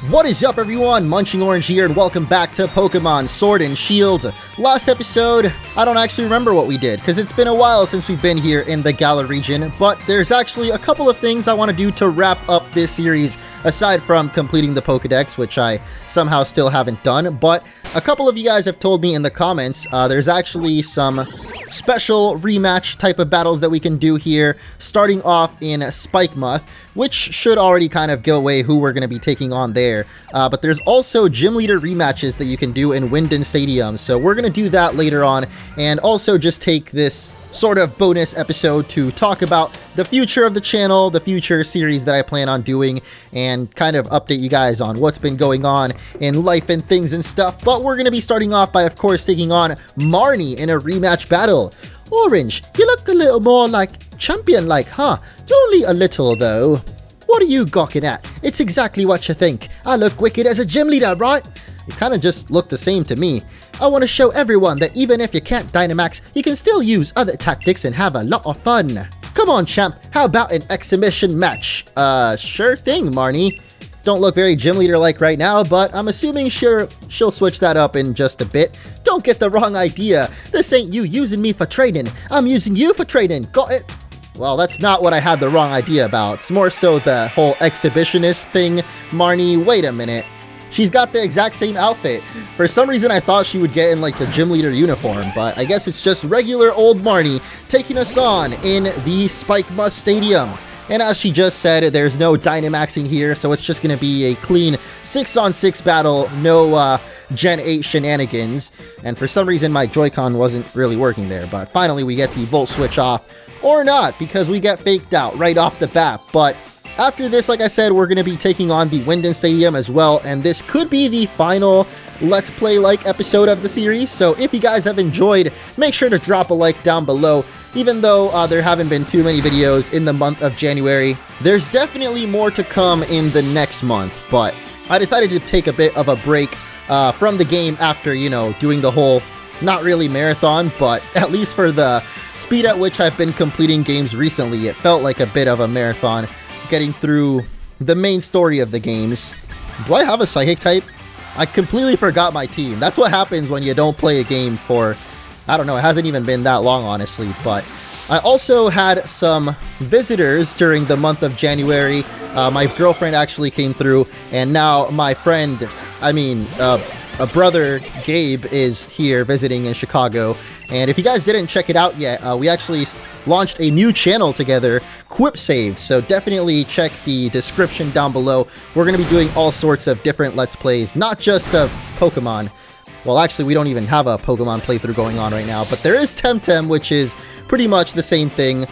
What is up, everyone? MunchingOrange here, and welcome back to Pokemon Sword and Shield. Last episode, I don't actually remember what we did, because it's been a while since we've been here in the Galar region, but there's actually a couple of things I want to do to wrap up this series, aside from completing the Pokedex, which I somehow still haven't done. But a couple of you guys have told me in the comments, there's actually some special rematch type of battles that we can do here, starting off in Spikemuth, which should already kind of give away who we're going to be taking on there. But there's also gym leader rematches that you can do in Winden Stadium, so we're going to do that later on, and also just take this sort of bonus episode to talk about the future of the channel, the future series that I plan on doing, and kind of update you guys on what's been going on in life and things and stuff. But we're going to be starting off by, of course, taking on Marnie in a rematch battle. Orange, you look a little more like champion-like, huh? Only a little, though. What are you gawking at? It's exactly what you think. I look wicked as a gym leader, right? You kind of just look the same to me. I want to show everyone that even if you can't Dynamax, you can still use other tactics and have a lot of fun. Come on, champ, how about an exhibition match? Sure thing, Marnie. Don't look very gym leader-like right now, but I'm assuming she'll switch that up in just a bit. Don't get the wrong idea. This ain't you using me for training. I'm using you for training. Got it? Well, that's not what I had the wrong idea about. It's more so the whole exhibitionist thing. Marnie, wait a minute. She's got the exact same outfit. For some reason, I thought she would get in like the gym leader uniform, but I guess it's just regular old Marnie taking us on in the Spikemuth Stadium. And as she just said, there's no Dynamaxing here, so it's just going to be a clean 6-on-6 battle, no Gen 8 shenanigans. And for some reason, my Joy-Con wasn't really working there, but finally we get the Volt Switch off. Or not, because we get faked out right off the bat. But after this, like I said, we're going to be taking on the Winden Stadium as well, and this could be the final Let's Play-like episode of the series. So if you guys have enjoyed, make sure to drop a like down below. Even though there haven't been too many videos in the month of January, there's definitely more to come in the next month. But I decided to take a bit of a break from the game after, you know, doing the whole, not really marathon, but at least for the speed at which I've been completing games recently, it felt like a bit of a marathon getting through the main story of the games. Do I have a Psychic type? I completely forgot my team. That's what happens when you don't play a game for, I don't know, it hasn't even been that long, honestly. But I also had some visitors during the month of January. My girlfriend actually came through, and now my friend, a brother, Gabe, is here visiting in Chicago. And if you guys didn't check it out yet, we actually launched a new channel together, Quip Saved, so definitely check the description down below. We're going to be doing all sorts of different Let's Plays, not just of Pokemon. Well, actually, we don't even have a Pokemon playthrough going on right now, but there is Temtem, which is pretty much the same thing.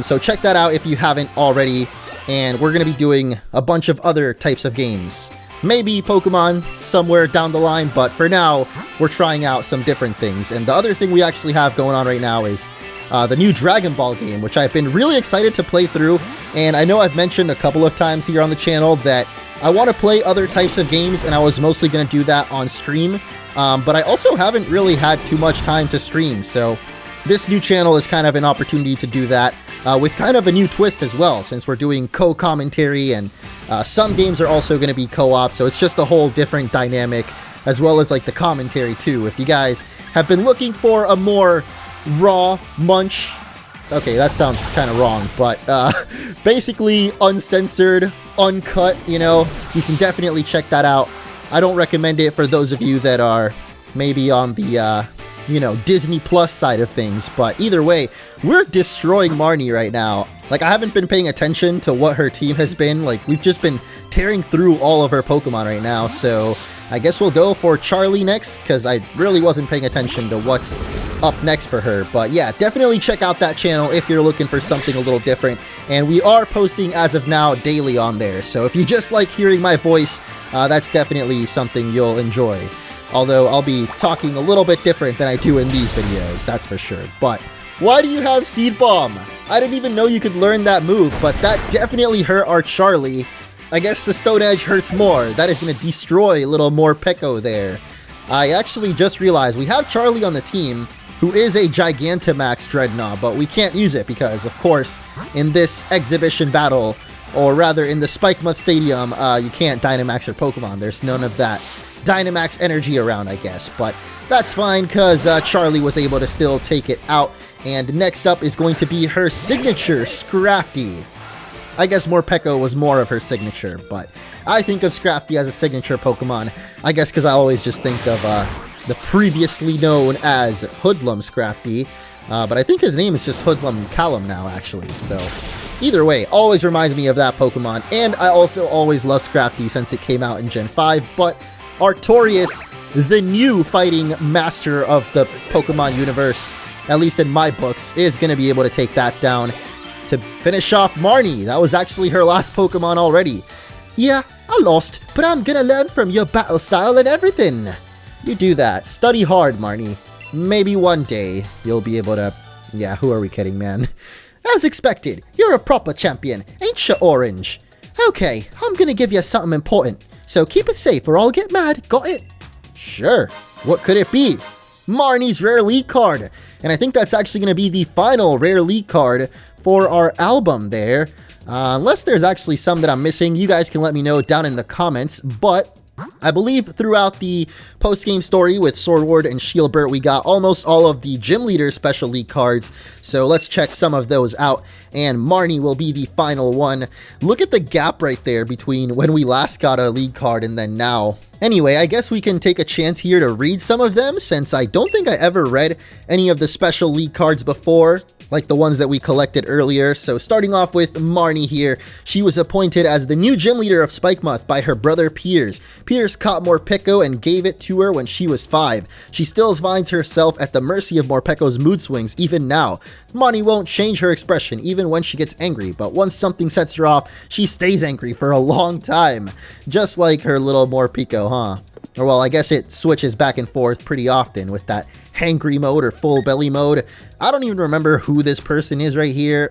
So check that out if you haven't already, and we're going to be doing a bunch of other types of games. Maybe Pokemon somewhere down the line, but for now, we're trying out some different things. And the other thing we actually have going on right now is the new Dragon Ball game, which I've been really excited to play through. And I know I've mentioned a couple of times here on the channel that I want to play other types of games, and I was mostly going to do that on stream. But I also haven't really had too much time to stream, so this new channel is kind of an opportunity to do that with kind of a new twist as well, since we're doing co-commentary, and some games are also going to be co-op, so it's just a whole different dynamic, as well as like the commentary too. If you guys have been looking for a more raw munch, okay, that sounds kind of wrong, but basically uncensored, uncut, you know, you can definitely check that out. I don't recommend it for those of you that are maybe on the you know, Disney Plus side of things, but either way, we're destroying Marnie right now. Like, I haven't been paying attention to what her team has been. Like, we've just been tearing through all of her Pokemon right now, so I guess we'll go for Charlie next, because I really wasn't paying attention to what's up next for her. But yeah, definitely check out that channel if you're looking for something a little different, and we are posting as of now daily on there, so if you just like hearing my voice, that's definitely something you'll enjoy. Although I'll be talking a little bit different than I do in these videos, that's for sure. But why do you have Seed Bomb? I didn't even know you could learn that move, but that definitely hurt our Charlie. I guess the Stone Edge hurts more. That is going to destroy little Morpeko there. I actually just realized we have Charlie on the team, who is a Gigantamax Dreadnought, but we can't use it because, of course, in this exhibition battle, Or rather, in the Spikemuth Stadium, you can't Dynamax your Pokemon. There's none of that Dynamax energy around, I guess. But that's fine, because Charlie was able to still take it out. And next up is going to be her signature, Scrafty. I guess Morpeko was more of her signature, but I think of Scrafty as a signature Pokemon. I guess because I always just think of the previously known as Hoodlum Scrafty. But I think his name is just Hoodlum Callum now, actually. So either way, always reminds me of that Pokemon. And I also always love Scrafty since it came out in Gen 5. But Artorias, the new fighting master of the Pokemon universe, at least in my books, is going to be able to take that down to finish off Marnie. That was actually her last Pokemon already. Yeah, I lost, but I'm gonna learn from your battle style and everything. You do that. Study hard, Marnie. Maybe one day you'll be able to... Yeah, who are we kidding, man? As expected, you're a proper champion, ain't you, Orange? Okay, I'm gonna give you something important, so keep it safe or I'll get mad, got it? Sure. What could it be? Marnie's rare league card. And I think that's actually going to be the final rare league card for our album there. Unless there's actually some that I'm missing, you guys can let me know down in the comments. But I believe throughout the post-game story with Swordward and Shieldbert, we got almost all of the Gym Leader Special League cards. So let's check some of those out. And Marnie will be the final one. Look at the gap right there between when we last got a league card and then now. Anyway, I guess we can take a chance here to read some of them, since I don't think I ever read any of the special league cards before, like the ones that we collected earlier. So starting off with Marnie here, she was appointed as the new gym leader of Spikemuth by her brother Piers. Piers caught Morpeko and gave it to her when she was 5. She still finds herself at the mercy of Morpeko's mood swings even now. Marnie won't change her expression even when she gets angry, but once something sets her off, she stays angry for a long time. Just like her little Morpeko, huh? Or well, I guess it switches back and forth pretty often with that hangry mode or full belly mode. I don't even remember who this person is right here.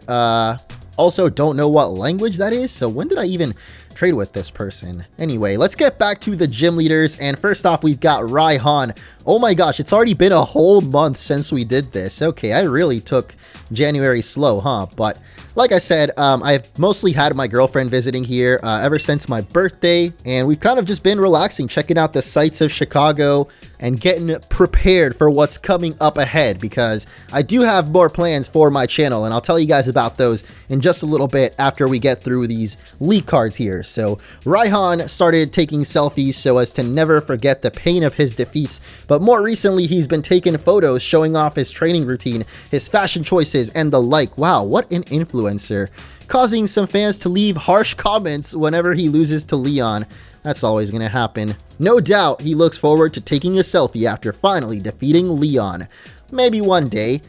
Also don't know what language that is, so when did I even trade with this person? Anyway, let's get back to the gym leaders, and first off we've got Raihan. Oh my gosh, it's already been a whole month since we did this. Okay, I really took January slow, huh? But like I said, I've mostly had my girlfriend visiting here ever since my birthday, and we've kind of just been relaxing, checking out the sights of Chicago and getting prepared for what's coming up ahead, because I do have more plans for my channel, and I'll tell you guys about those in just a little bit after we get through these league cards here. So Raihan started taking selfies so as to never forget the pain of his defeats, but more recently he's been taking photos showing off his training routine, his fashion choices, and the like. Wow, what an influencer. Causing some fans to leave harsh comments whenever he loses to Leon. That's always gonna happen. No doubt he looks forward to taking a selfie after finally defeating Leon. Maybe one day.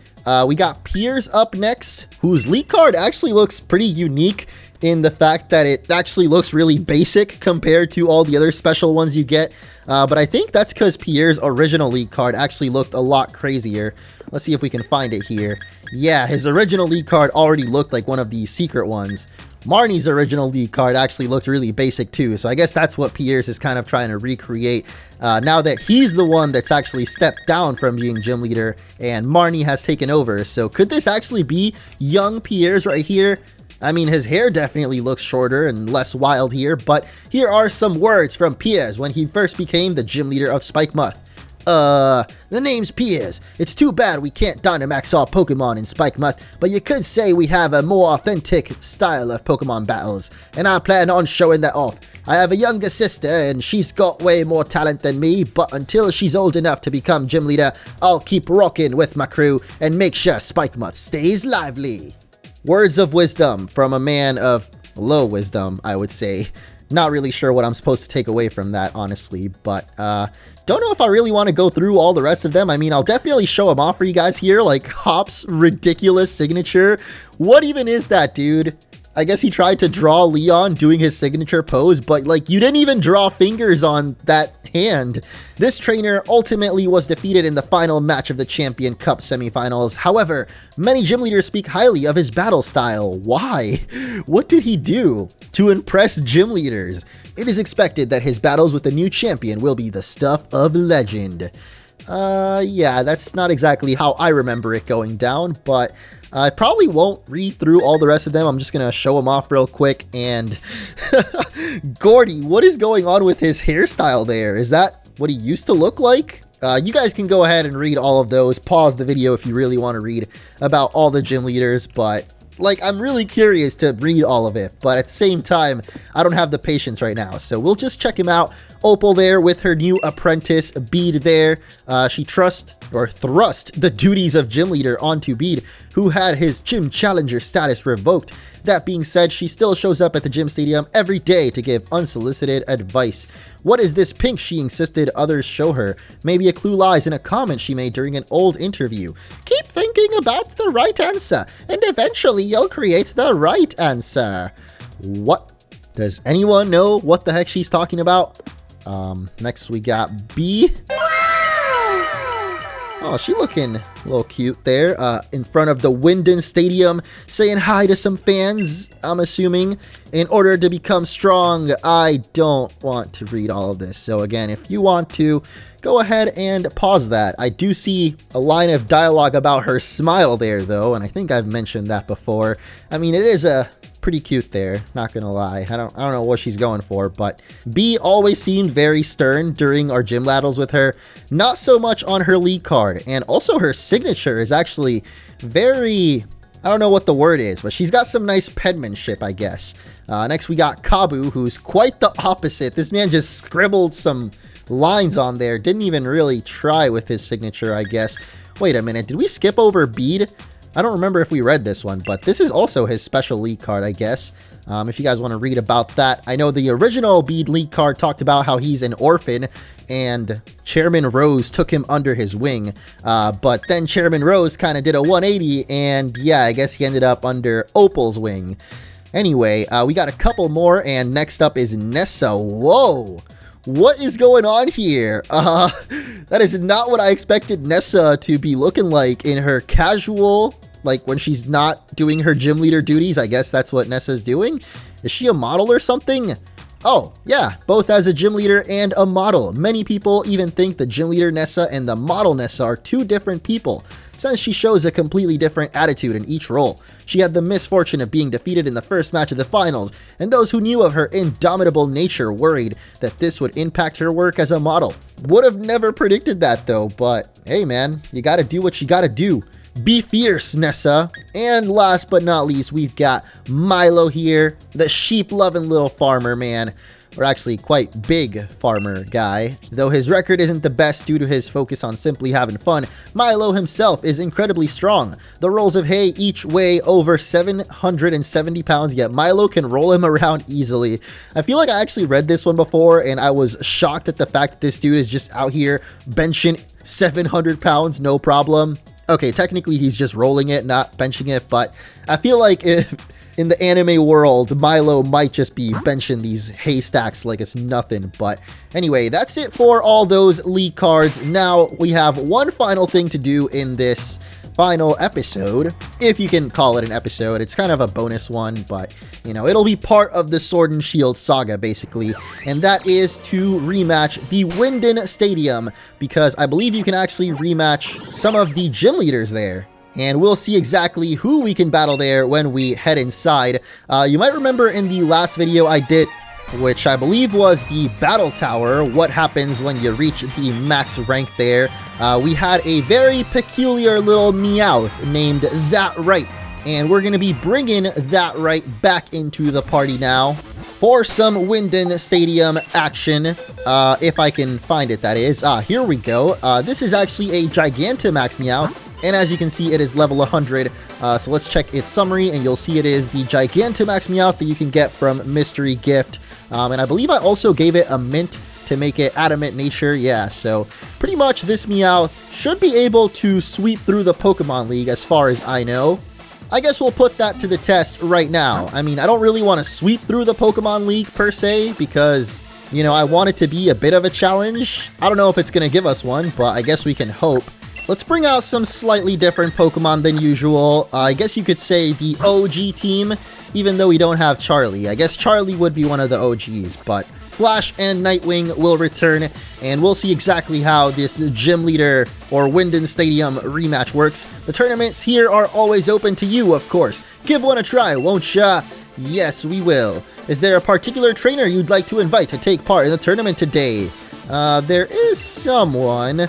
We got Piers up next, whose league card actually looks pretty unique in the fact that it actually looks really basic compared to all the other special ones you get. But I think that's because Pierre's original league card actually looked a lot crazier. Let's see if we can find it here. Yeah, his original league card already looked like one of the secret ones. Marnie's original league card actually looked really basic too, so I guess that's what Pierre's is kind of trying to recreate now that he's the one that's actually stepped down from being gym leader and Marnie has taken over. So could this actually be young Pierre's right here? I mean, his hair definitely looks shorter and less wild here, but here are some words from Piers when he first became the gym leader of Spikemuth. The name's Piers. It's too bad we can't Dynamax our Pokemon in Spikemuth, but you could say we have a more authentic style of Pokemon battles, and I plan on showing that off. I have a younger sister, and she's got way more talent than me, but until she's old enough to become gym leader, I'll keep rocking with my crew and make sure Spikemuth stays lively. Words of wisdom from a man of low wisdom, I would say. Not really sure what I'm supposed to take away from that, honestly, but don't know if I really want to go through all the rest of them. I mean, I'll definitely show them off for you guys here, like Hop's ridiculous signature. What even is that, dude? I guess he tried to draw Leon doing his signature pose, but like you didn't even draw fingers on that hand. This trainer ultimately was defeated in the final match of the Champion Cup semifinals. However, many gym leaders speak highly of his battle style. Why? What did he do to impress gym leaders? It is expected that his battles with the new champion will be the stuff of legend. Yeah, that's not exactly how I remember it going down, but I probably won't read through all the rest of them. I'm just gonna show them off real quick. And Gordy, what is going on with his hairstyle there? Is that what he used to look like? You guys can go ahead and read all of those. Pause the video if you really want to read about all the gym leaders, but like, I'm really curious to read all of it, but at the same time, I don't have the patience right now, so we'll just check him out. Opal there with her new apprentice, Bede there. She thrust the duties of gym leader onto Bede, who had his gym challenger status revoked. That being said, she still shows up at the gym stadium every day to give unsolicited advice. What is this pink? She insisted others show her. Maybe a clue lies in a comment she made during an old interview. Keep thinking about the right answer, and eventually you'll create the right answer. What? Does anyone know what the heck she's talking about? Next we got B. Oh, she looking a little cute there, in front of the Winden Stadium, saying hi to some fans, I'm assuming, in order to become strong. I don't want to read all of this, so again, if you want to, go ahead and pause that. I do see a line of dialogue about her smile there, though, and I think I've mentioned that before. I mean, it is a pretty cute there, not gonna lie. I don't know what she's going for, but B always seemed very stern during our gym battles with her. Not so much on her league card, and also her signature is actually very, I don't know what the word is, but she's got some nice penmanship, I guess. Next we got Kabu, who's quite the opposite. This man just scribbled some lines on there, didn't even really try with his signature, I guess. Wait a minute, did we skip over Bede? I don't remember if we read this one, but this is also his special league card, I guess. If you guys want to read about that. I know the original Bede league card talked about how he's an orphan, and Chairman Rose took him under his wing. But then Chairman Rose kind of did a 180, and yeah, I guess he ended up under Opal's wing. Anyway, we got a couple more, and next up is Nessa. Whoa! What is going on here? That is not what I expected Nessa to be looking like in her casual, like when she's not doing her gym leader duties. I guess that's what Nessa's doing. Is she a model or something? Oh, yeah, both as a gym leader and a model. Many people even think the gym leader Nessa and the model Nessa are two different people, since she shows a completely different attitude in each role. She had the misfortune of being defeated in the first match of the finals, and those who knew of her indomitable nature worried that this would impact her work as a model. Would have never predicted that though, but hey man, you gotta do what you gotta do. Be fierce, Nessa. And last but not least, we've got Milo here, the sheep-loving little farmer man. Or actually quite big farmer guy. Though his record isn't the best due to his focus on simply having fun, Milo himself is incredibly strong. The rolls of hay each weigh over 770 pounds, yet Milo can roll him around easily. I feel like I actually read this one before, and I was shocked at the fact that this dude is just out here benching 700 pounds, no problem. Okay, technically he's just rolling it, not benching it, but I feel like if in the anime world, Milo might just be benching these haystacks like it's nothing. But anyway, that's it for all those league cards. Now we have one final thing to do in this final episode, if you can call it an episode. It's kind of a bonus one, but you know, it'll be part of the Sword and Shield saga basically, and that is to rematch the Winden Stadium, because I believe you can actually rematch some of the gym leaders there. And we'll see exactly who we can battle there when we head inside. You might remember in the last video I did, which I believe was the Battle Tower, what happens when you reach the max rank there. We had a very peculiar little Meowth named That Right, and we're going to be bringing That Right back into the party now for some Winden Stadium action, if I can find it, that is. Here we go. This is actually a Gigantamax Meowth. And as you can see, it is level 100. So let's check its summary, and you'll see it is the Gigantamax Meowth that you can get from Mystery Gift. And I believe I also gave it a mint to make it Adamant Nature. Yeah, so pretty much this Meowth should be able to sweep through the Pokemon League as far as I know. I guess we'll put that to the test right now. I mean, I don't really want to sweep through the Pokemon League per se, because, you know, I want it to be a bit of a challenge. I don't know if it's going to give us one, but I guess we can hope. Let's bring out some slightly different Pokemon than usual. I guess you could say the OG team, even though we don't have Charlie. I guess Charlie would be one of the OGs, but Flash and Nightwing will return, and we'll see exactly how this Gym Leader or Winden Stadium rematch works. The tournaments here are always open to you, of course. Give one a try, won't ya? Yes, we will. Is there a particular trainer you'd like to invite to take part in the tournament today? There is someone.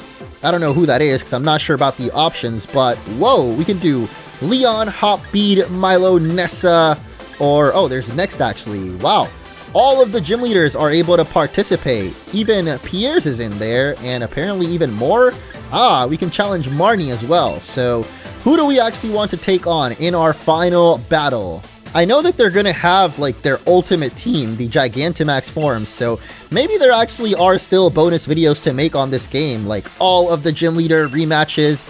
I don't know who that is because I'm not sure about the options, but whoa, we can do Leon, Hopbead, Milo, Nessa, or oh, there's next actually. Wow. All of the gym leaders are able to participate. Even Piers is in there, and apparently even more. Ah, we can challenge Marnie as well. So who do we actually want to take on in our final battle? I know that they're gonna have like their ultimate team, the Gigantamax forms, so maybe there actually are still bonus videos to make on this game, like all of the gym leader rematches.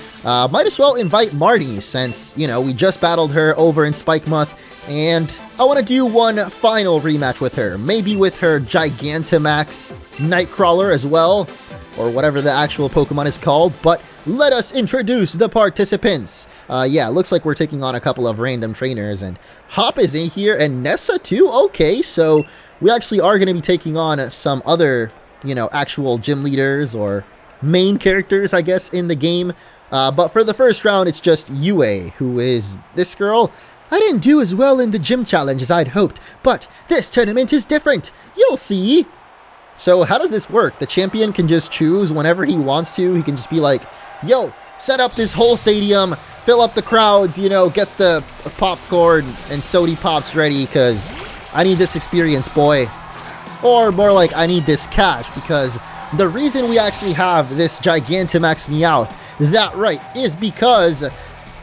Might as well invite Marnie since, you know, we just battled her over in Spike Month, and I want to do one final rematch with her, maybe with her Gigantamax Nightcrawler as well, or whatever the actual Pokemon is called, but let us introduce the participants. Yeah, looks like we're taking on a couple of random trainers, and Hop is in here, and Nessa too? Okay, so we actually are going to be taking on some other, you know, actual gym leaders or main characters, I guess, in the game. But for the first round, it's just Yue, who is this girl. I didn't do as well in the gym challenge as I'd hoped, but this tournament is different. You'll see. So how does this work? The champion can just choose whenever he wants to. He can just be like, yo, set up this whole stadium, fill up the crowds, you know, get the popcorn and sody pops ready because I need this experience, boy. Or more like, I need this cash, because the reason we actually have this Gigantamax Meowth, that right, is because,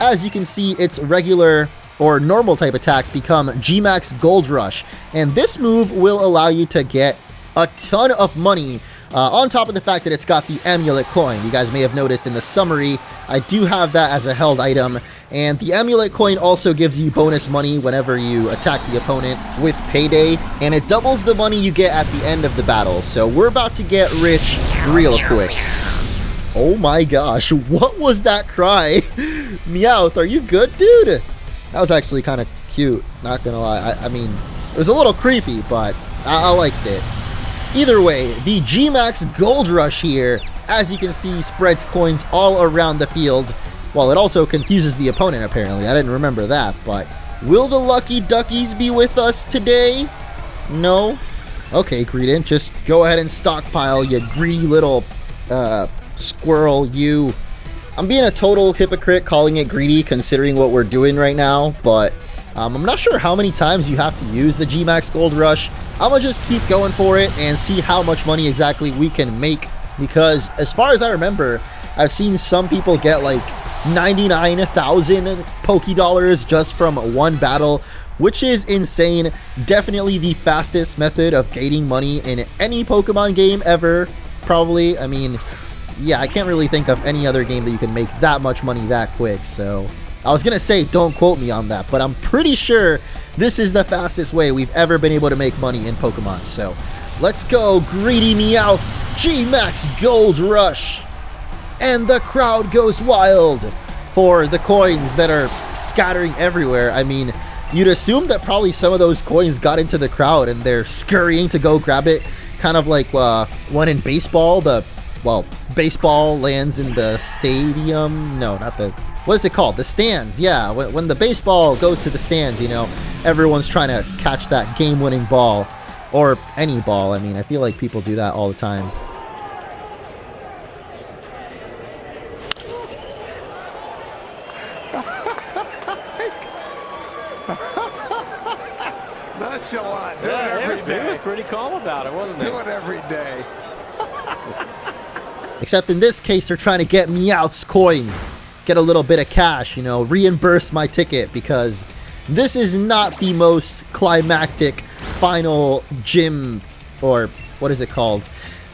as you can see, its regular or normal type attacks become G-Max Gold Rush. And this move will allow you to get a ton of money, on top of the fact that it's got the amulet coin. You guys may have noticed in the summary, I do have that as a held item, and the amulet coin also gives you bonus money whenever you attack the opponent with Payday, and it doubles the money you get at the end of the battle. So we're about to get rich real quick. Oh my gosh, what was that cry? Meowth, are you good, dude? That was actually kind of cute, not gonna lie. I mean, it was a little creepy, but I liked it. Either way, the G-Max Gold Rush here, as you can see, spreads coins all around the field. Well, it also confuses the opponent, apparently. I didn't remember that, but will the Lucky Duckies be with us today? No? Okay, Greedent, just go ahead and stockpile, you greedy little squirrel, you. I'm being a total hypocrite calling it greedy considering what we're doing right now, but I'm not sure how many times you have to use the G-Max Gold Rush. I'm gonna just keep going for it and see how much money exactly we can make, because as far as I remember, I've seen some people get like 99,000 Poké-Dollars just from one battle, which is insane. Definitely the fastest method of gaining money in any Pokemon game ever, probably. I mean, yeah, I can't really think of any other game that you can make that much money that quick, so I was gonna say don't quote me on that, but I'm pretty sure this is the fastest way we've ever been able to make money in Pokemon. So let's go, greedy Meowth, G-Max Gold Rush. And the crowd goes wild for the coins that are scattering everywhere. I mean, you'd assume that probably some of those coins got into the crowd and they're scurrying to go grab it. Kind of like when in baseball, baseball lands in the stadium. No, not the... What is it called? The stands. Yeah, when the baseball goes to the stands, you know, everyone's trying to catch that game-winning ball. Or any ball. I mean, I feel like people do that all the time. That's a lot. Do it every day. He was pretty calm about it, wasn't he? Do it every day. Except in this case, they're trying to get Meowth's coins. Get a little bit of cash, you know, reimburse my ticket, because this is not the most climactic final gym, or what is it called?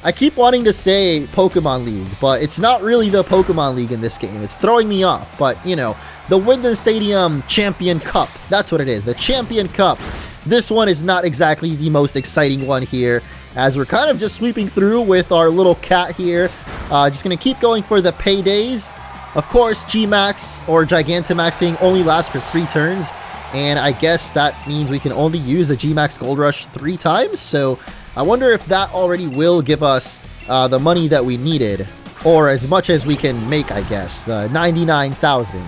I keep wanting to say Pokemon League, but it's not really the Pokemon League in this game. It's throwing me off, but you know, the Winden Stadium Champion Cup, that's what it is, the Champion Cup. This one is not exactly the most exciting one here, as we're kind of just sweeping through with our little cat here. Just gonna keep going for the paydays. Of course, G-Max or Gigantamaxing only lasts for 3 turns, and I guess that means we can only use the G-Max Gold Rush 3 times, so I wonder if that already will give us the money that we needed, or as much as we can make, I guess, 99,000.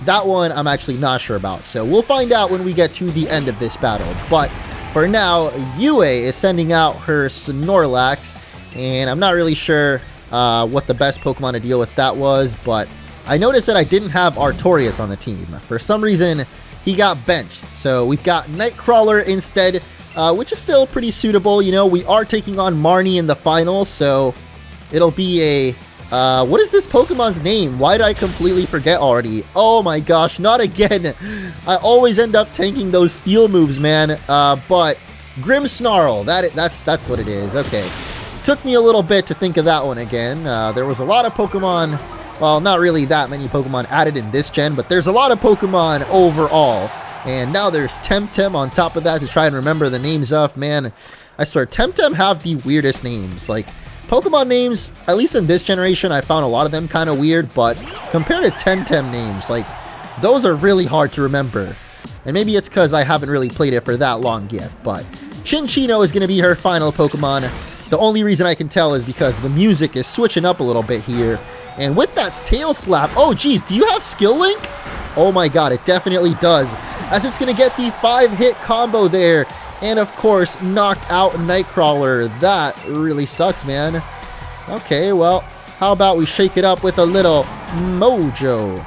That one I'm actually not sure about, so we'll find out when we get to the end of this battle. But for now, Yue is sending out her Snorlax, and I'm not really sure what the best Pokemon to deal with that was, but I noticed that I didn't have Artorias on the team. For some reason, he got benched, so we've got Nightcrawler instead, which is still pretty suitable. You know, we are taking on Marnie in the final, so it'll be a... what is this Pokemon's name? Why did I completely forget already? Oh my gosh, not again. I always end up tanking those steel moves, man. But Grimmsnarl, that's what it is. Okay. Took me a little bit to think of that one again. There was a lot of Pokemon, well, not really that many Pokemon added in this gen, but there's a lot of Pokemon overall. And now there's Temtem on top of that to try and remember the names of. Man, I swear, Temtem have the weirdest names. Like, Pokemon names, at least in this generation, I found a lot of them kind of weird, but compared to Temtem names, like, those are really hard to remember. And maybe it's because I haven't really played it for that long yet, but Chinchino is going to be her final Pokemon. The only reason I can tell is because the music is switching up a little bit here. And with that tail slap, oh geez, do you have Skill Link? Oh my god, it definitely does, as it's going to get the 5-hit combo there. And of course, knocked out Nightcrawler. That really sucks, man. Okay, well, how about we shake it up with a little mojo?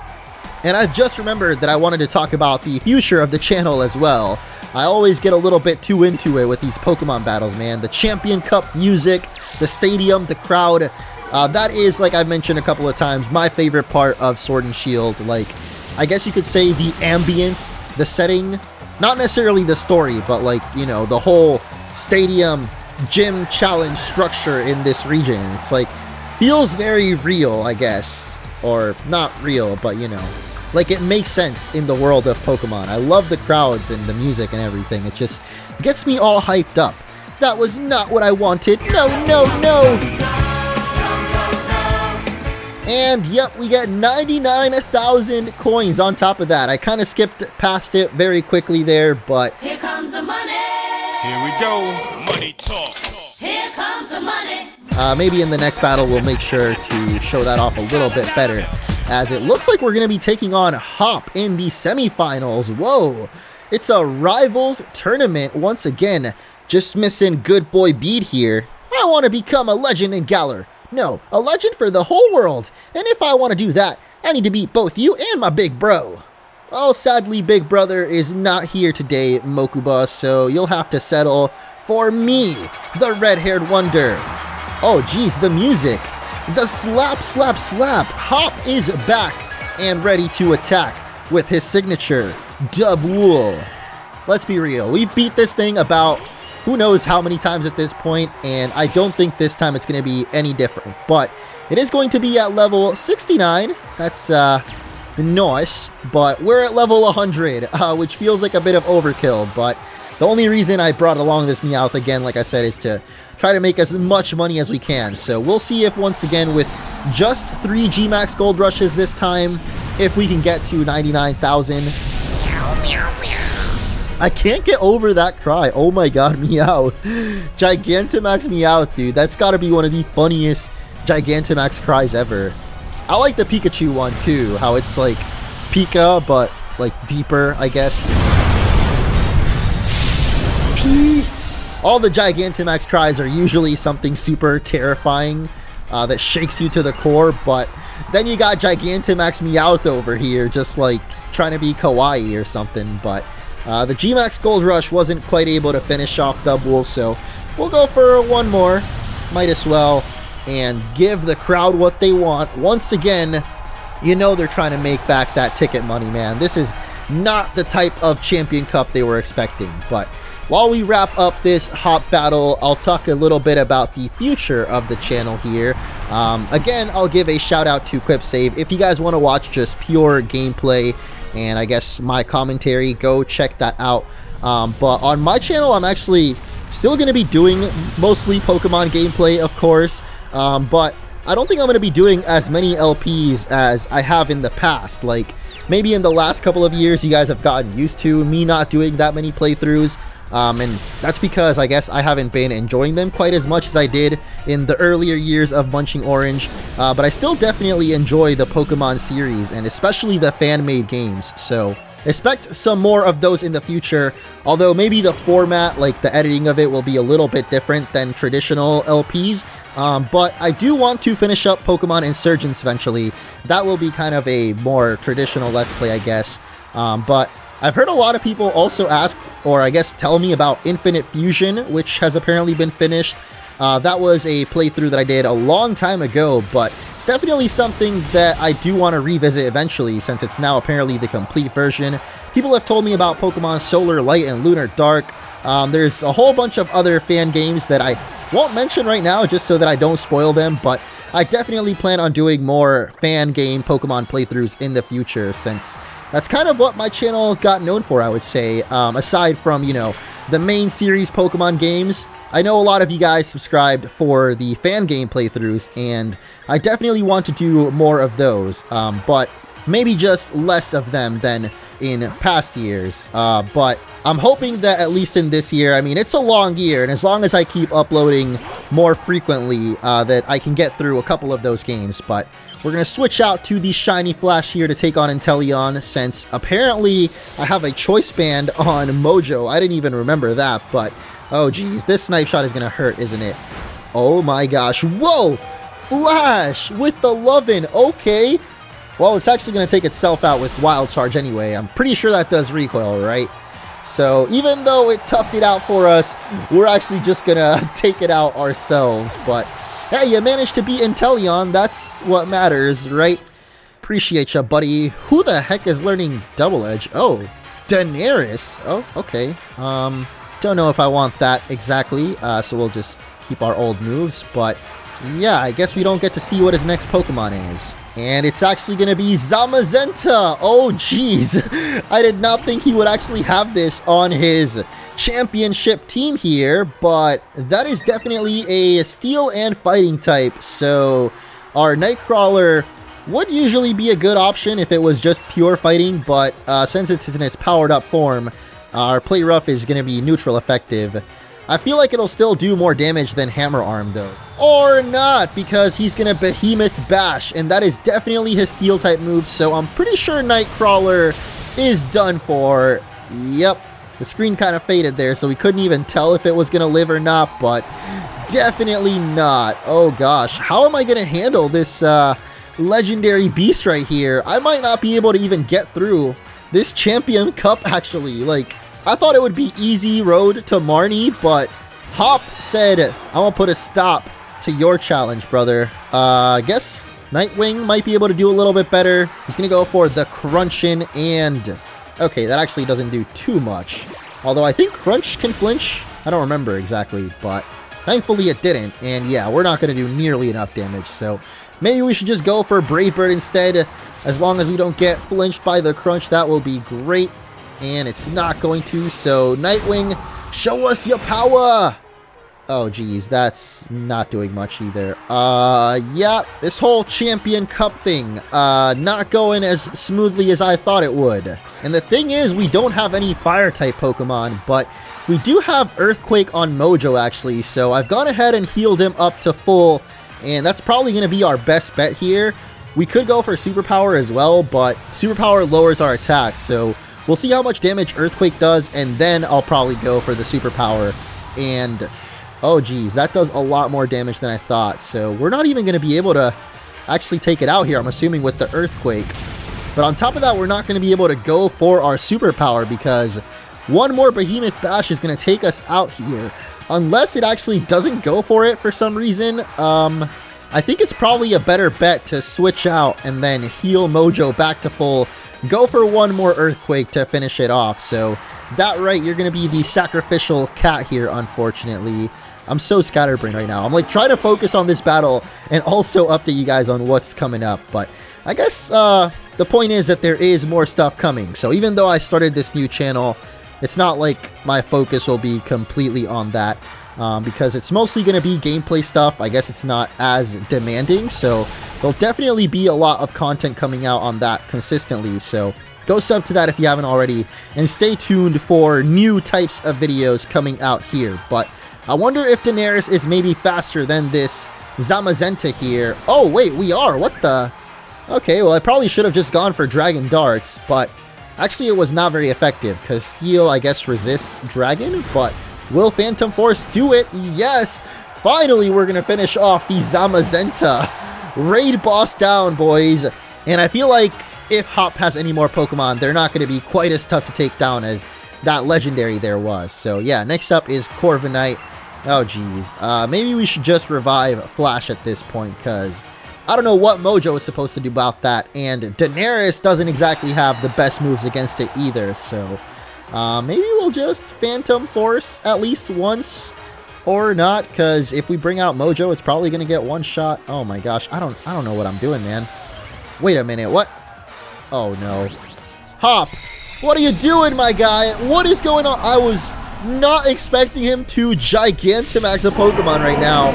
And I've just remembered that I wanted to talk about the future of the channel as well. I always get a little bit too into it with these Pokemon battles, man. The Champion Cup music, the stadium, the crowd. That is, like I've mentioned a couple of times, my favorite part of Sword and Shield. Like, I guess you could say the ambience, the setting. Not necessarily the story, but like, you know, the whole stadium gym challenge structure in this region. It's like, feels very real, I guess. Or not real, but you know, like it makes sense in the world of Pokemon. I love the crowds and the music and everything. It just gets me all hyped up. That was not what I wanted. No, no, no! And yep, we get 99,000 coins on top of that. I kind of skipped past it very quickly there, but... Here comes the money! Here we go! Money talk! Here comes the money! Maybe in the next battle we'll make sure to show that off a little bit better, as it looks like we're going to be taking on Hop in the semifinals. Whoa! It's a rivals tournament once again. Just missing Good Boy Beat here. I want to become a legend in Galar. No, a legend for the whole world. And if I want to do that, I need to beat both you and my big bro. Well, sadly, Big Brother is not here today, Mokuba, so you'll have to settle for me, the red-haired wonder. Oh, geez, the music. The slap, slap, slap. Hop is back and ready to attack with his signature, Dub Wool. Let's be real. We've beat this thing about who knows how many times at this point, and I don't think this time it's going to be any different. But it is going to be at level 69. That's nice, but we're at level 100, which feels like a bit of overkill. But the only reason I brought along this Meowth again, like I said, is to try to make as much money as we can. So we'll see if once again with just 3 Gmax Gold Rushes this time, if we can get to 99,000. I can't get over that cry. Oh my god, Meow. Gigantamax Meowth, dude. That's got to be one of the funniest Gigantamax cries ever. I like the Pikachu one too, how it's like Pika, but like deeper, I guess. All the Gigantamax cries are usually something super terrifying that shakes you to the core, but then you got Gigantamax Meowth over here just like trying to be kawaii or something. But the Gmax Gold Rush wasn't quite able to finish off Double, so we'll go for one more. Might as well, and give the crowd what they want. Once again, you know they're trying to make back that ticket money, man. This is not the type of Champion Cup they were expecting. But while we wrap up this Hop battle, I'll talk a little bit about the future of the channel here. Again, I'll give a shout out to QuipSave. If you guys want to watch just pure gameplay and I guess my commentary, go check that out. But on my channel, I'm actually still going to be doing mostly Pokemon gameplay, of course. But I don't think I'm going to be doing as many LPs as I have in the past. Like, maybe in the last couple of years, you guys have gotten used to me not doing that many playthroughs. And that's because I guess I haven't been enjoying them quite as much as I did in the earlier years of Munching Orange, but I still definitely enjoy the Pokemon series, and especially the fan-made games, so expect some more of those in the future, although maybe the format, like the editing of it, will be a little bit different than traditional LPs, but I do want to finish up Pokemon Insurgence eventually. That will be kind of a more traditional Let's Play, I guess, but I've heard a lot of people also ask, or I guess tell me about Infinite Fusion, which has apparently been finished. That was a playthrough that I did a long time ago, but it's definitely something that I do want to revisit eventually, since it's now apparently the complete version. People have told me about Pokemon Solar Light and Lunar Dark. There's a whole bunch of other fan games that I won't mention right now just so that I don't spoil them, but I definitely plan on doing more fan game Pokemon playthroughs in the future, since that's kind of what my channel got known for, I would say. Aside from, you know, the main series Pokemon games, I know a lot of you guys subscribed for the fan game playthroughs, and I definitely want to do more of those, but maybe just less of them than in past years. But I'm hoping that at least in this year, I mean, it's a long year, and as long as I keep uploading more frequently, that I can get through a couple of those games. But we're going to switch out to the Shiny Flash here to take on Inteleon, since apparently I have a choice band on Mojo. I didn't even remember that, but oh geez, this Snipe Shot is going to hurt, isn't it? Oh my gosh, whoa! Flash with the Lovin', okay. Well, it's actually going to take itself out with Wild Charge anyway. I'm pretty sure that does recoil, right? So even though it toughed it out for us, we're actually just going to take it out ourselves. But hey, you managed to beat Inteleon. That's what matters, right? Appreciate ya, buddy. Who the heck is learning Double Edge? Oh, Daenerys. Oh, okay. Don't know if I want that exactly, so we'll just keep our old moves. But yeah, I guess we don't get to see what his next Pokemon is. And it's actually going to be Zamazenta. Oh, jeez. I did not think he would actually have this on his championship team here, but that is definitely a Steel and Fighting type. So our Nightcrawler would usually be a good option if it was just pure Fighting, but since it's in its powered up form, our Play Rough is going to be neutral effective. I feel like it'll still do more damage than Hammer Arm though. Or not, because he's going to Behemoth Bash, and that is definitely his Steel type move, so I'm pretty sure Nightcrawler is done for. Yep, the screen kind of faded there, so we couldn't even tell if it was going to live or not, but definitely not. Oh gosh, how am I going to handle this legendary beast right here? I might not be able to even get through this Champion Cup, actually. Like, I thought it would be easy road to Marnie, but Hop said, I'm gonna put a stop to your challenge, brother. I guess Nightwing might be able to do a little bit better. He's gonna go for the Crunchin, and okay, that actually doesn't do too much. Although I think Crunch can flinch. I don't remember exactly, but thankfully it didn't. And yeah, we're not gonna do nearly enough damage, so maybe we should just go for Brave Bird instead. As long as we don't get flinched by the Crunch, that will be great. And it's not going to, so Nightwing, show us your power! Oh geez, that's not doing much either. Yeah, this whole Champion Cup thing, not going as smoothly as I thought it would. And the thing is, we don't have any Fire-type Pokemon, but we do have Earthquake on Mojo actually, so I've gone ahead and healed him up to full, and that's probably going to be our best bet here. We could go for Superpower as well, but Superpower lowers our attacks, so we'll see how much damage Earthquake does, and then I'll probably go for the Superpower. And oh geez, that does a lot more damage than I thought, so we're not even going to be able to actually take it out here, I'm assuming, with the Earthquake. But on top of that, we're not going to be able to go for our Superpower, because one more Behemoth Bash is going to take us out here. Unless it actually doesn't go for it for some reason, I think it's probably a better bet to switch out and then heal Mojo back to full, go for one more Earthquake to finish it off. So that right, you're going to be the sacrificial cat here, unfortunately. I'm so scatterbrained right now. I'm like trying to focus on this battle and also update you guys on what's coming up. But I guess the point is that there is more stuff coming. So even though I started this new channel, it's not like my focus will be completely on that. Because it's mostly going to be gameplay stuff. I guess it's not as demanding, so there'll definitely be a lot of content coming out on that consistently. So Go sub to that if you haven't already, and stay tuned for new types of videos coming out here. But I wonder if Daenerys is maybe faster than this Zamazenta here. Oh, wait, we are. What the? Okay, well, I probably should have just gone for Dragon Darts, but actually it was not very effective because Steel, I guess, resists Dragon, but will Phantom Force do it? Yes! Finally, we're going to finish off the Zamazenta. Raid boss down, boys. And I feel like if Hop has any more Pokemon, they're not going to be quite as tough to take down as that legendary there was. So yeah, next up is Corviknight. Oh geez, maybe we should just revive Flash at this point, because I don't know what Mojo is supposed to do about that, and Daenerys doesn't exactly have the best moves against it either, so maybe we'll just Phantom Force at least once, or not, because if we bring out Mojo, it's probably going to get one shot. Oh my gosh, I don't know what I'm doing, man. Wait a minute, what? Oh no. Hop, what are you doing, my guy? What is going on? I was not expecting him to Gigantamax a Pokemon right now,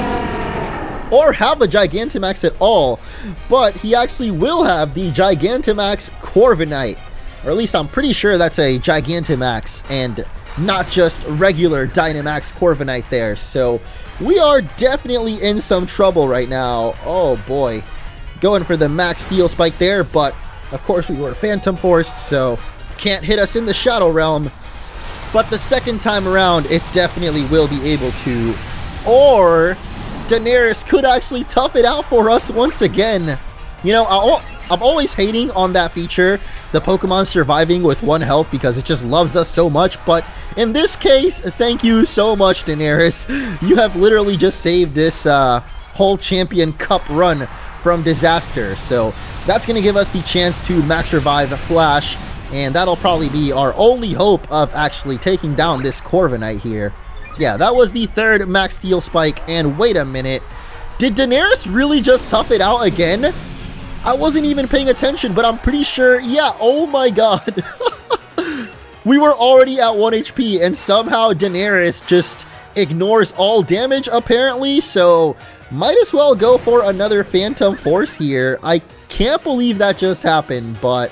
or have a Gigantamax at all, but he actually will have the Gigantamax Corviknight, or at least I'm pretty sure that's a Gigantamax and not just regular Dynamax Corviknight there. So we are definitely in some trouble right now. Oh boy, going for the max Steel Spike there, but of course we were Phantom Forced, so can't hit us in the Shadow Realm. But the second time around, it definitely will be able to. Or Daenerys could actually tough it out for us once again. You know, I'm always hating on that feature, the Pokemon surviving with 1 health, because it just loves us so much. But in this case, thank you so much, Daenerys. You have literally just saved this whole Champion Cup run from disaster. So that's going to give us the chance to max revive Flash, and that'll probably be our only hope of actually taking down this Corviknight here. Yeah, that was the 3rd max Steel Spike, and wait a minute, did Daenerys really just tough it out again? I wasn't even paying attention, but I'm pretty sure, yeah, oh my god. We were already at 1 HP, and somehow Daenerys just ignores all damage, apparently, so might as well go for another Phantom Force here. I can't believe that just happened, but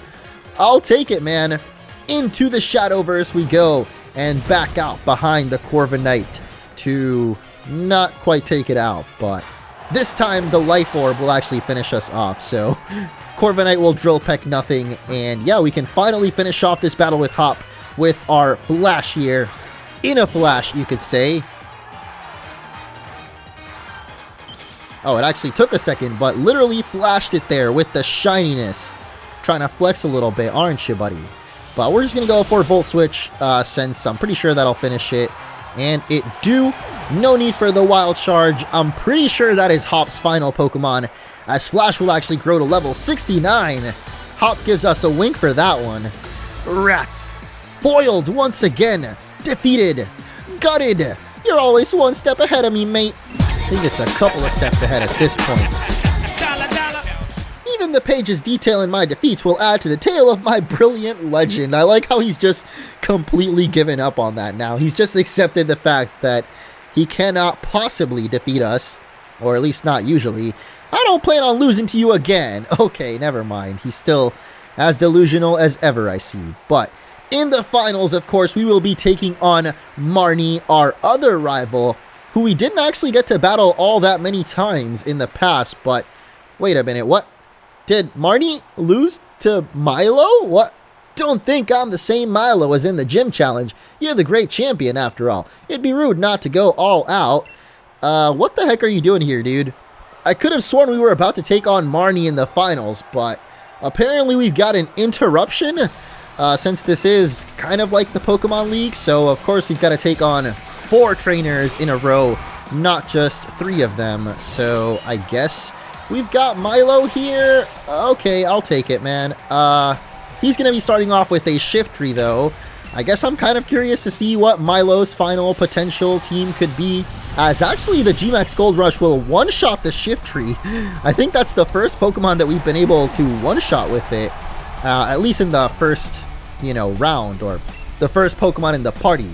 I'll take it, man. Into the Shadowverse we go, and back out behind the Corviknight to not quite take it out, but this time the Life Orb will actually finish us off. So Corviknight will Drill Peck nothing, and yeah, we can finally finish off this battle with Hop with our Flash here. In a flash, you could say. Oh, it actually took a second, but literally flashed it there with the shininess. Trying to flex a little bit, aren't you, buddy? But we're just going to go for Volt Switch, since I'm pretty sure that'll finish it. And it do. No need for the Wild Charge. I'm pretty sure that is Hop's final Pokemon, as Flash will actually grow to level 69. Hop gives us a wink for that one. Rats. Foiled once again. Defeated. Gutted. You're always one step ahead of me, mate. I think it's a couple of steps ahead at this point. Even the pages detailing my defeats will add to the tale of my brilliant legend. I like how he's just completely given up on that now. He's just accepted the fact that he cannot possibly defeat us, or at least not usually. I don't plan on losing to you again. Okay, never mind. He's still as delusional as ever, I see. But in the finals, of course, we will be taking on Marnie, our other rival, who we didn't actually get to battle all that many times in the past. But wait a minute, what? Did Marnie lose to Milo? What? Don't think I'm the same Milo as in the gym challenge. You're the great champion after all. It'd be rude not to go all out. What the heck are you doing here, dude? I could have sworn we were about to take on Marnie in the finals, but apparently we've got an interruption, since this is kind of like the Pokemon League. So of course we've got to take on 4 trainers in a row, not just 3 of them. So I guess we've got Milo here. Okay, I'll take it, man. He's going to be starting off with a Shiftry, though. I guess I'm kind of curious to see what Milo's final potential team could be, as actually the G-Max Gold Rush will one-shot the Shiftry. I think that's the first Pokemon that we've been able to one-shot with it, at least in the first, round, or the first Pokemon in the party.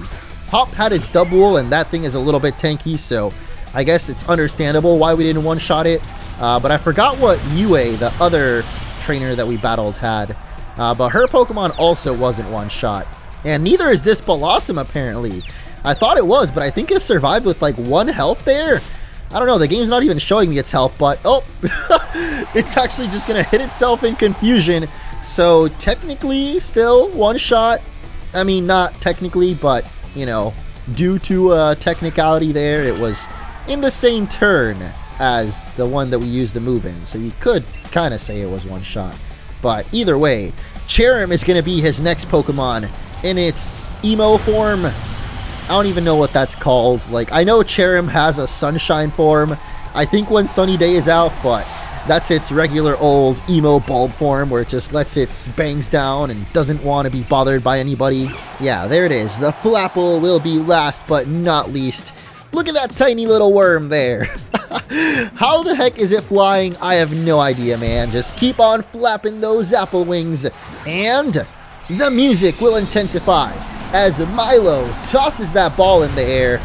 Hop had its Double, and that thing is a little bit tanky, so I guess it's understandable why we didn't one-shot it. But I forgot what Yue, the other trainer that we battled, had. But her Pokemon also wasn't one-shot. And neither is this Blossom, apparently. I thought it was, but I think it survived with like 1 health there. I don't know, the game's not even showing me its health, but oh, it's actually just gonna hit itself in confusion. So technically still one shot. I mean, not technically, but you know, due to a technicality there, it was in the same turn as the one that we used to move in. So you could kind of say it was one shot. But either way, Cherrim is gonna be his next Pokemon in its emo form. I don't even know what that's called. Like, I know Cherrim has a sunshine form, I think when Sunny Day is out, but that's its regular old emo bulb form where it just lets its bangs down and doesn't want to be bothered by anybody. Yeah, there it is. The Flapple will be last but not least. Look at that tiny little worm there. How the heck is it flying? I have no idea, man. Just keep on flapping those apple wings and the music will intensify as Milo tosses that ball in the air.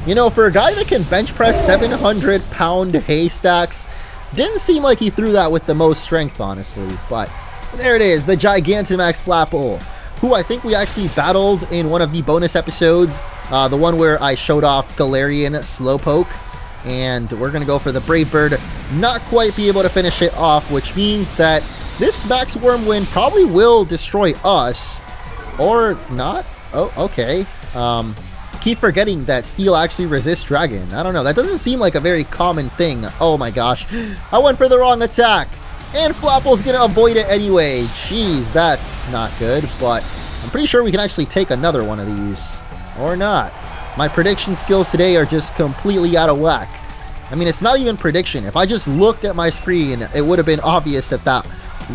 You know, for a guy that can bench press 700-pound haystacks, didn't seem like he threw that with the most strength, honestly. But there it is, the Gigantamax Flapple, who I think we actually battled in one of the bonus episodes, the one where I showed off Galarian Slowpoke. And we're going to go for the Brave Bird, not quite be able to finish it off, which means that this Max Worm win probably will destroy us, or not. Oh, okay. Keep forgetting that Steel actually resists Dragon. I don't know. That doesn't seem like a very common thing. Oh my gosh. I went for the wrong attack. And Flapple's gonna avoid it anyway. Jeez, that's not good. But I'm pretty sure we can actually take another one of these. Or not. My prediction skills today are just completely out of whack. I mean, it's not even prediction. If I just looked at my screen, it would have been obvious that that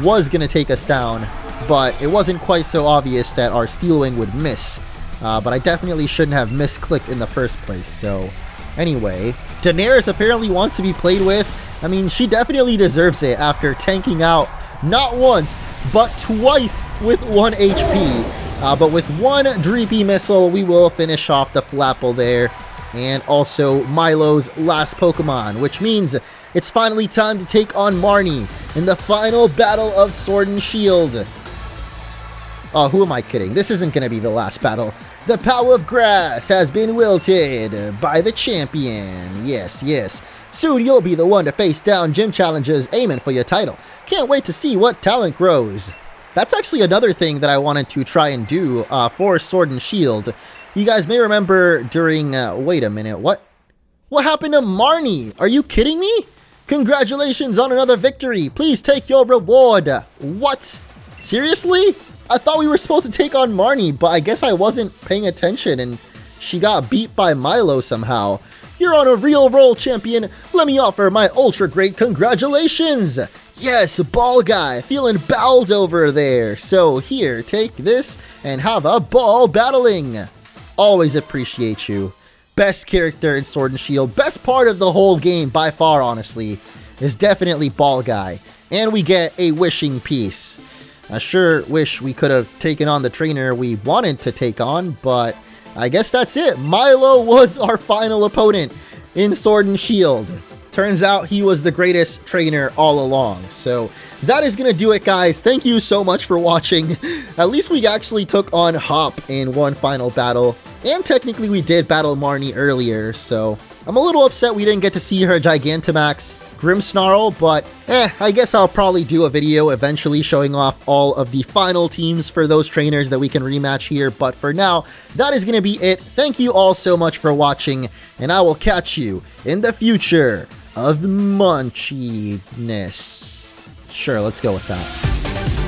was gonna take us down. But it wasn't quite so obvious that our Steel Wing would miss. But I definitely shouldn't have misclicked in the first place. So anyway, Daenerys apparently wants to be played with. I mean, she definitely deserves it after tanking out not once, but twice with 1 HP. But with 1 Dreepy Missile, we will finish off the Flapple there. And also Milo's last Pokemon, which means it's finally time to take on Marnie in the final battle of Sword and Shield. Oh, who am I kidding? This isn't going to be the last battle. The power of grass has been wilted by the champion. Yes, yes. Soon you'll be the one to face down gym challengers aiming for your title. Can't wait to see what talent grows. That's actually another thing that I wanted to try and do for Sword and Shield. You guys may remember during... wait a minute, what? What happened to Marnie? Are you kidding me? Congratulations on another victory. Please take your reward. What? Seriously? I thought we were supposed to take on Marnie, but I guess I wasn't paying attention and she got beat by Milo somehow. You're on a real roll, champion. Let me offer my ultra great congratulations. Yes, ball guy, feeling bowled over there. So here, take this and have a ball battling. Always appreciate you. Best character in Sword and Shield, best part of the whole game by far, honestly, is definitely ball guy. And we get a wishing piece. I sure wish we could have taken on the trainer we wanted to take on, but I guess that's it. Milo was our final opponent in Sword and Shield. Turns out he was the greatest trainer all along. So that is going to do it, guys. Thank you so much for watching. At least we actually took on Hop in one final battle. And technically we did battle Marnie earlier, so I'm a little upset we didn't get to see her Gigantamax Grimmsnarl, but I guess I'll probably do a video eventually showing off all of the final teams for those trainers that we can rematch here. But for now, that is going to be it. Thank you all so much for watching, and I will catch you in the future of Munchiness. Sure, let's go with that.